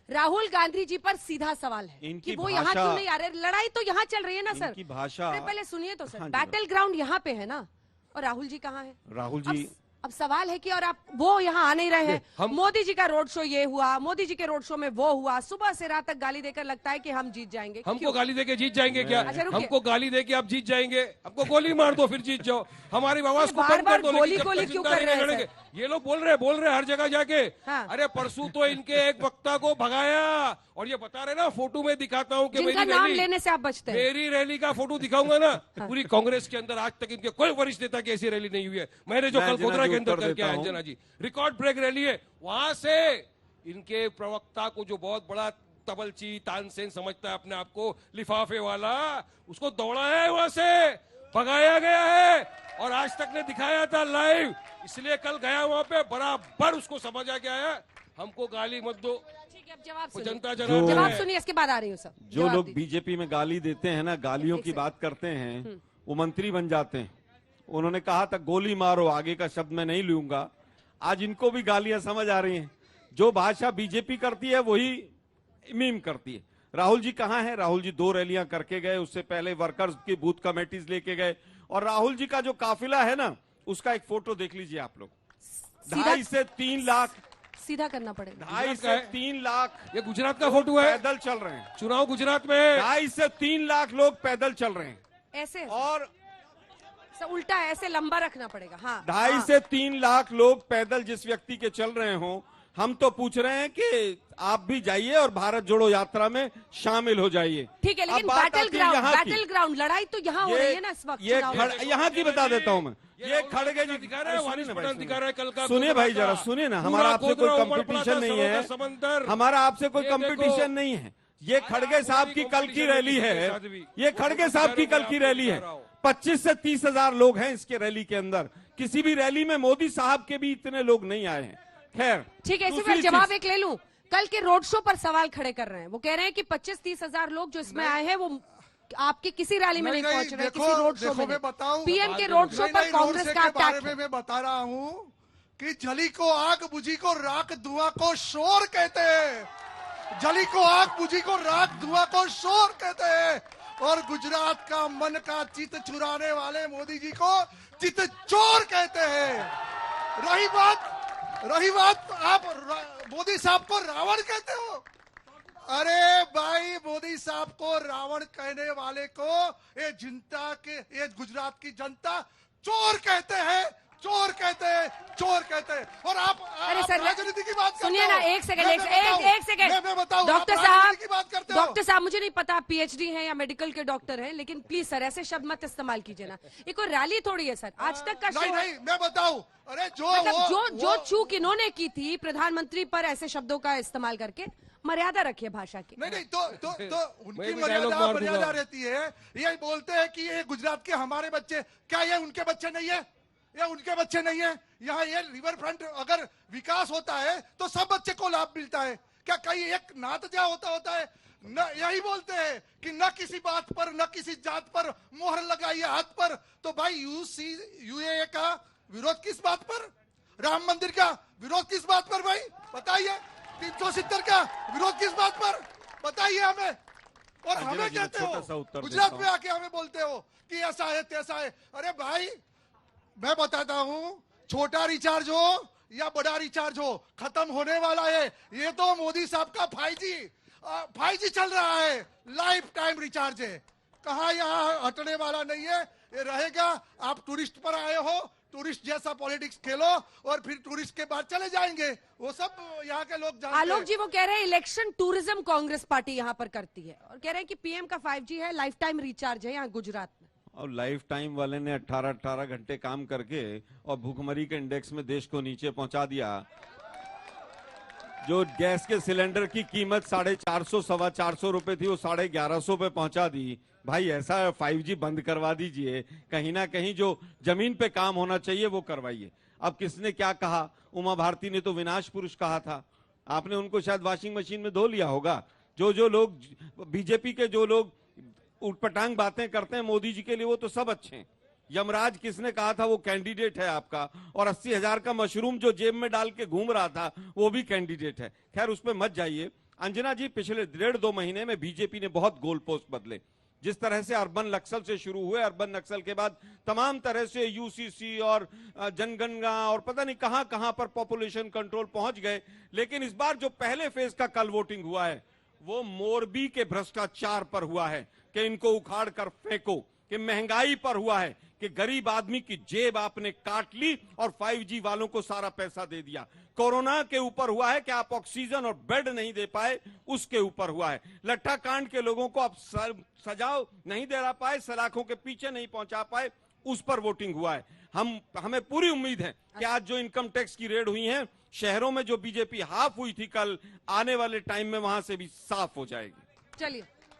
राहुल गांधी जी पर सीधा सवाल है कि वो यहाँ क्यों नहीं आ रहे। लड़ाई तो यहाँ चल रही है ना सर। इनकी भाषा पहले सुनिए तो सर, बैटल ग्राउंड यहाँ पे है ना, और राहुल जी कहाँ है? राहुल जी अब सवाल है कि और आप वो यहाँ आ नहीं रहे हैं। मोदी जी का रोड शो ये हुआ, मोदी जी के रोड शो में वो हुआ, सुबह से रात तक गाली देकर लगता है कि हम जीत जाएंगे। हमको गाली देके जीत जाएंगे क्या? हमको गाली देके आप जीत जाएंगे? हमको गोली मार दो फिर जीत जाओ। हमारी आवाज को बार बार गोली क्यों कर रहे हैं? ये लोग बोल रहे हर जगह जाके। अरे परसों तो इनके एक वक्ता को भगाया, और ये बता रहे ना, फोटो में दिखाता हूँ कि जिनका नाम लेने से आप बचते हैं। मेरी रैली का फोटो दिखाऊंगा ना, पूरी कांग्रेस के अंदर आज तक इनके कोई वरिष्ठ नेता की ऐसी रैली नहीं हुई है। मैंने जो कल गोधरा के अंदर करके आया अंजना जी, रिकॉर्ड ब्रेक रैली है। वहां से इनके प्रवक्ता को, जो बहुत बड़ा तबलची तानसेन समझता है अपने आप को, लिफाफे वाला, उसको दौड़ाया है, वहां से भगाया गया है, और आज तक ने दिखाया था लाइव। इसलिए कल गया वहां पे, बराबर उसको समझा गया है, हमको गाली मत दो। जनता जवाब सुनिए, इसके बाद आ रही हूँ सब। जो लोग बीजेपी में गाली देते हैं ना, गालियों की बात करते हैं, वो मंत्री बन जाते हैं। उन्होंने कहा था गोली मारो, आगे का शब्द मैं नहीं लूंगा। आज इनको भी गालियां समझ आ रही हैं। जो भाषा बीजेपी करती है वही मीम करती है। राहुल जी कहाँ हैं? राहुल जी 2 रैलियां करके गए, उससे पहले वर्कर्स की बूथ कमेटीज लेके गए, और राहुल जी का जो काफिला है ना, उसका एक फोटो देख लीजिए आप लोग। 2.5 से 3 लाख सीधा करना पड़ेगा। 2.5 से 3 लाख ये गुजरात का फोटो है, पैदल चल रहे हैं। चुनाव गुजरात में 2.5 से 3 लाख लोग पैदल चल रहे हैं ऐसे, और उल्टा ऐसे लंबा रखना पड़ेगा। हाँ, 2.5 से 3 लाख लोग पैदल जिस व्यक्ति के चल रहे हो, हम तो पूछ रहे हैं कि आप भी जाइए और भारत जोड़ो यात्रा में शामिल हो जाइए। ठीक है, लेकिन बैटल ग्राउंड लड़ाई तो यहाँ हो रही है ना इस वक्त। ये यहाँ की बता देता हूँ मैं, ये खड़गे जी दिखा रहा है कल का। सुनिए भाई जरा सुनिए ना, हमारा आपसे कोई कंपटीशन नहीं है, हमारा आपसे कोई कंपटीशन नहीं है। ये खड़गे साहब की कल की रैली है, ये खड़गे साहब की कल की रैली है। 25 से 30 हजार लोग हैं इसके रैली के अंदर। किसी भी रैली में मोदी साहब के भी इतने लोग नहीं आए हैं। खैर ठीक है, इसी पर जवाब एक ले लूं। कल के रोड शो पर सवाल खड़े कर रहे हैं, वो कह रहे हैं कि 25-30 हजार लोग जो इसमें आए हैं वो आपकी किसी रैली में नहीं पहुंच रहे, किसी रोड शो में। पीएम के रोड शो पर कांग्रेस का अटैक है। मैं बता रहा हूं कि जली को आग, बुझी को राख, धुआं को शोर कहते हैं। जली को आग, बुझी को राख, धुआं को शोर कहते हैं। और गुजरात का मन का चित चुराने वाले मोदी जी को चित चोर कहते हैं। रही बात आप मोदी साहब को रावण कहते हो। अरे भाई, मोदी साहब को रावण कहने वाले को ये जनता के, ये गुजरात की जनता चोर कहते हैं, चोर कहते हैं, चोर कहते हैं। और आप राजनीति की बात सुनिए ना, एक सेकंड मैं बताऊं, डॉक्टर साहब मुझे नहीं पता पीएचडी हैं या मेडिकल के डॉक्टर हैं, लेकिन प्लीज सर ऐसे शब्द मत इस्तेमाल कीजिए ना। ये कोई रैली थोड़ी है सर, आज तक का शो। नहीं, मैं बताऊं, अरे जो चूक इन्होंने की थी प्रधानमंत्री पर ऐसे शब्दों का इस्तेमाल करके, मर्यादा रखिए भाषा की। नहीं तो उनकी मर्यादा रहती है। ये बोलते हैं कि ये गुजरात के हमारे बच्चे, क्या ये उनके बच्चे नहीं है? ये उनके बच्चे नहीं है। यहाँ ये रिवर फ्रंट अगर विकास होता है तो सब बच्चे को लाभ मिलता है। क्या कहीं एक नातजा होता है? न, यही बोलते हैं कि न किसी बात पर, न किसी जात पर मोहर लगाइए हाथ पर। तो भाई यूएए का विरोध किस बात पर? राम मंदिर का विरोध किस बात पर भाई बताइए? 370 का विरोध किस बात पर बताइए हमें। और हमें कहते हो, गुजरात में आके हमें बोलते हो कि ऐसा है तैसा है। अरे भाई, मैं बताता हूं, छोटा रिचार्ज हो या बड़ा रिचार्ज हो, खत्म होने वाला है। ये तो मोदी साहब का 5G चल रहा है, लाइफ टाइम रिचार्ज है। कहा यहाँ हटने वाला नहीं है, ये रहेगा। आप टूरिस्ट पर आए हो, टूरिस्ट जैसा पॉलिटिक्स खेलो और फिर टूरिस्ट के बाद चले जाएंगे। वो सब यहाँ के लोग जानते हैं। आलोक जी वो कह रहे हैं इलेक्शन टूरिज्म कांग्रेस पार्टी यहाँ पर करती है, और कह रहे हैं कि पीएम का 5G है, लाइफ टाइम रिचार्ज है यहाँ गुजरात में। और लाइफ टाइम वाले ने 18 घंटे काम करके और भूखमरी के इंडेक्स में देश को नीचे पहुंचा दिया। जो गैस के सिलेंडर की कीमत 450 सवा 400 रुपए थी, वो 1150 पे पहुंचा दी। भाई ऐसा 5G बंद करवा दीजिए, कहीं ना कहीं जो जमीन पे काम होना चाहिए वो करवाइए। अब किसने क्या कहा? उमा भारती ने तो विनाश पुरुष कहा था, आपने उनको शायद वॉशिंग मशीन में धो लिया होगा। जो लोग बीजेपी के जो लोग उटपटांग बातें करते हैं मोदी जी के लिए, वो तो सब अच्छे हैं। यमराज किसने कहा था वो कैंडिडेट है आपका, और 80,000 का मशरूम जो जेब में डाल के घूम रहा था वो भी कैंडिडेट है। खैर उस पर मत जाइए। अंजना जी, पिछले 1.5-2 महीने में बीजेपी ने बहुत गोल पोस्ट बदले। जिस तरह से अर्बन नक्सल से शुरू हुए, अर्बन नक्सल के बाद तमाम तरह से यूसीसी और जनगणना और पता नहीं कहां कहां पर पॉपुलेशन कंट्रोल पहुंच गए। लेकिन इस बार जो पहले फेज का कल वोटिंग हुआ है वो मोरबी के भ्रष्टाचार पर हुआ है कि इनको उखाड़ कर फेंको, कि महंगाई पर हुआ है कि गरीब आदमी की जेब आपने काट ली और 5G वालों को सारा पैसा दे दिया। कोरोना के ऊपर हुआ है कि आप ऑक्सीजन और बेड नहीं दे पाए, उसके ऊपर हुआ है। लट्ठा कांड के लोगों को आप सजाओ नहीं दे पाए, सलाखों के पीछे नहीं पहुंचा पाए, उस पर वोटिंग हुआ है। हमें पूरी उम्मीद है कि आज जो इनकम टैक्स की रेड हुई है, शहरों में जो बीजेपी हाफ हुई थी कल, आने वाले टाइम में वहां से भी साफ हो जाएगी। चलिए।